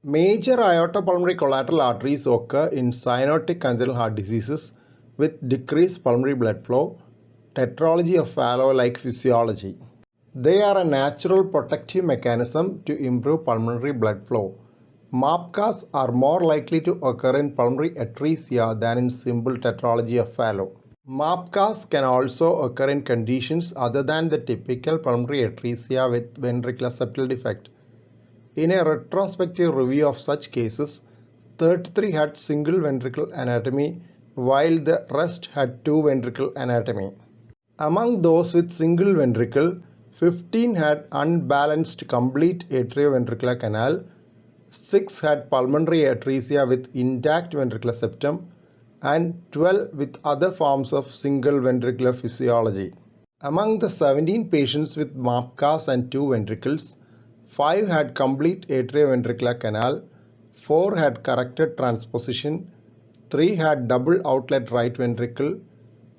Major aortopulmonary collateral arteries occur in cyanotic congenital heart diseases with decreased pulmonary blood flow, tetralogy of Fallot like physiology. They are a natural protective mechanism to improve pulmonary blood flow. MAPCAs are more likely to occur in pulmonary atresia than in simple tetralogy of Fallot. MAPCAs can also occur in conditions other than the typical pulmonary atresia with ventricular septal defect. In a retrospective review of such cases, 33 had single ventricle anatomy while the rest had two ventricle anatomy. Among those with single ventricle, 15 had unbalanced complete atrioventricular canal, 6 had pulmonary atresia with intact ventricular septum, and 12 with other forms of single ventricular physiology. Among the 17 patients with MAPCAs and two ventricles, 5 had complete atrioventricular canal, 4 had corrected transposition, 3 had double outlet right ventricle,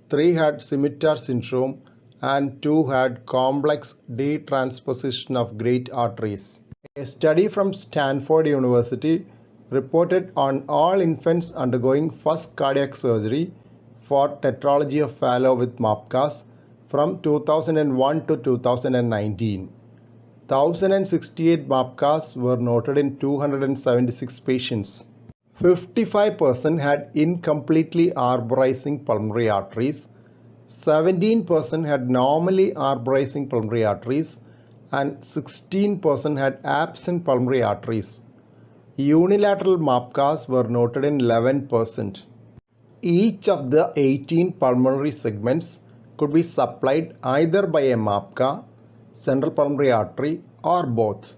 3 had scimitar syndrome, and 2 had complex detransposition of great arteries. A study from Stanford University reported on all infants undergoing first cardiac surgery for tetralogy of Fallot with MAPCAs from 2001 to 2019. 1068 MAPCAs were noted in 276 patients. 55% had incompletely arborizing pulmonary arteries, 17% had normally arborizing pulmonary arteries, and 16% had absent pulmonary arteries. Unilateral MAPCAs were noted in 11%. Each of the 18 pulmonary segments could be supplied either by a MAPCA, central pulmonary artery, or both.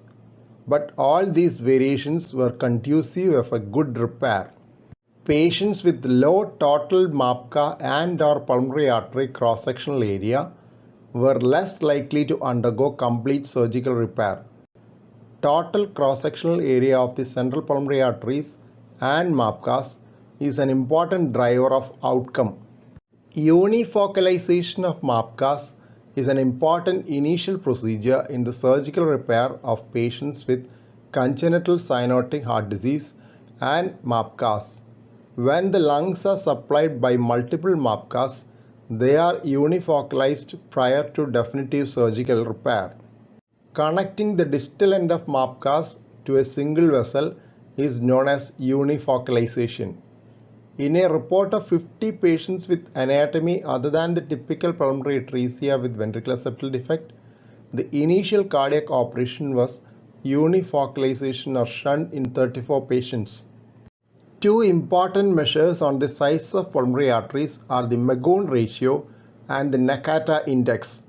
But all these variations were conducive of a good repair. Patients with low total MAPCA and or pulmonary artery cross-sectional area were less likely to undergo complete surgical repair. Total cross-sectional area of the central pulmonary arteries and MAPCAs is an important driver of outcome. Unifocalization of MAPCAs is an important initial procedure in the surgical repair of patients with congenital cyanotic heart disease and MAPCAs. When the lungs are supplied by multiple MAPCAs, they are unifocalized prior to definitive surgical repair. Connecting the distal end of MAPCAs to a single vessel is known as unifocalization. In a report of 50 patients with anatomy other than the typical pulmonary atresia with ventricular septal defect, the initial cardiac operation was unifocalization or shunt in 34 patients. Two important measures on the size of pulmonary arteries are the Magoon ratio and the Nakata index.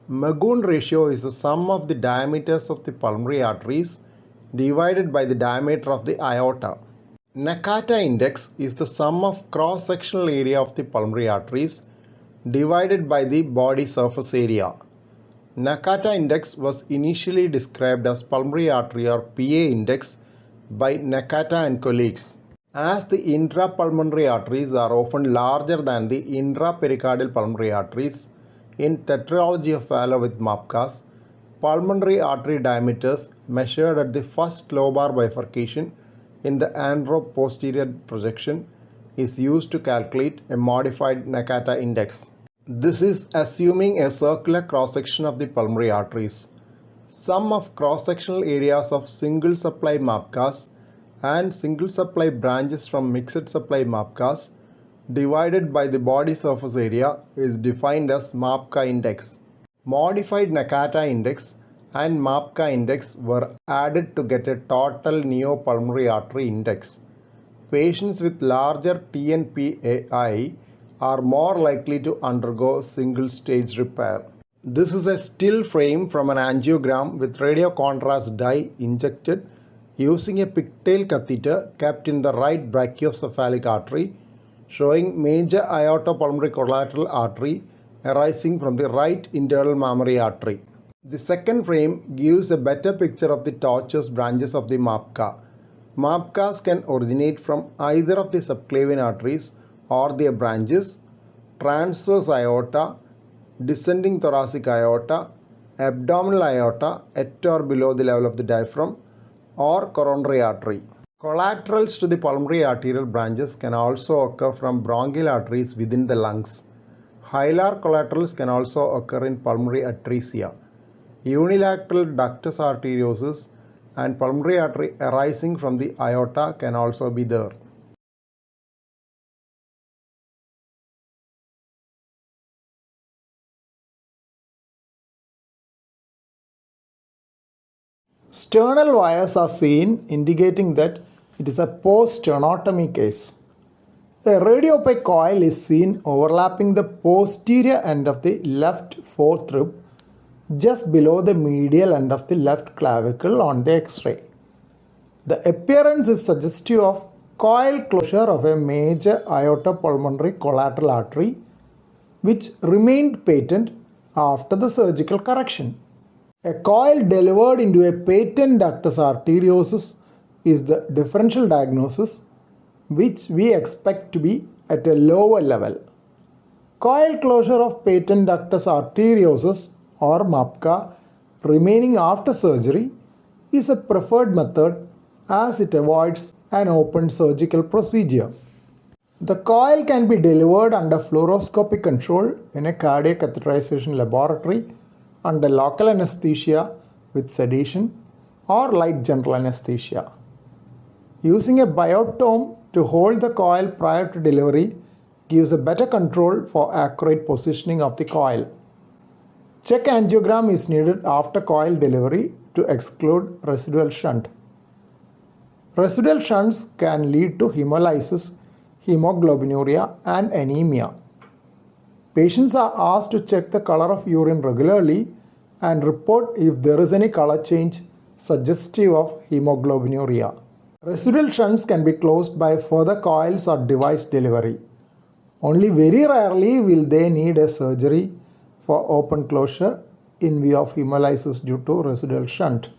Magoon ratio is the sum of the diameters of the pulmonary arteries divided by the diameter of the aorta. Nakata index is the sum of cross-sectional area of the pulmonary arteries divided by the body surface area. Nakata index was initially described as pulmonary artery or PA index by Nakata and colleagues. As the intrapulmonary arteries are often larger than the intrapericardial pulmonary arteries, in tetralogy of Fallot with MAPCAs, pulmonary artery diameters measured at the first lobar bifurcation in the anteroposterior projection is used to calculate a modified Nakata index. This is assuming a circular cross-section of the pulmonary arteries. Sum of cross-sectional areas of single supply MAPCAs and single supply branches from mixed supply MAPCAs divided by the body surface area is defined as MAPCA index. Modified Nakata index and MAPCA index were added to get a total neopulmonary artery index. Patients with larger TNPAI are more likely to undergo single stage repair. This is a still frame from an angiogram with radiocontrast dye injected using a pigtail catheter kept in the right brachiocephalic artery, showing major aortopulmonary collateral artery arising from the right internal mammary artery. The second frame gives a better picture of the tortuous branches of the MAPCA. MAPCAs can originate from either of the subclavian arteries or their branches, transverse aorta, descending thoracic aorta, abdominal aorta at or below the level of the diaphragm, or coronary artery. Collaterals to the pulmonary arterial branches can also occur from bronchial arteries within the lungs. Hilar collaterals can also occur in pulmonary atresia. Unilateral ductus arteriosus and pulmonary artery arising from the aorta can also be there. Sternal wires are seen, indicating that it is a post-sternotomy case. A radiopaque coil is seen overlapping the posterior end of the left fourth rib just below the medial end of the left clavicle on the X-ray. The appearance is suggestive of coil closure of a major aortopulmonary collateral artery which remained patent after the surgical correction. A coil delivered into a patent ductus arteriosus is the differential diagnosis which we expect to be at a lower level. Coil closure of patent ductus arteriosus or MAPCA remaining after surgery is a preferred method as it avoids an open surgical procedure. The coil can be delivered under fluoroscopic control in a cardiac catheterization laboratory under local anesthesia with sedation or light general anesthesia. Using a biotome to hold the coil prior to delivery gives a better control for accurate positioning of the coil. Check angiogram is needed after coil delivery to exclude residual shunt. Residual shunts can lead to hemolysis, hemoglobinuria, and anemia. Patients are asked to check the color of urine regularly and report if there is any color change suggestive of hemoglobinuria. Residual shunts can be closed by further coils or device delivery. Only very rarely will they need a surgery for open closure in view of hemolysis due to residual shunt.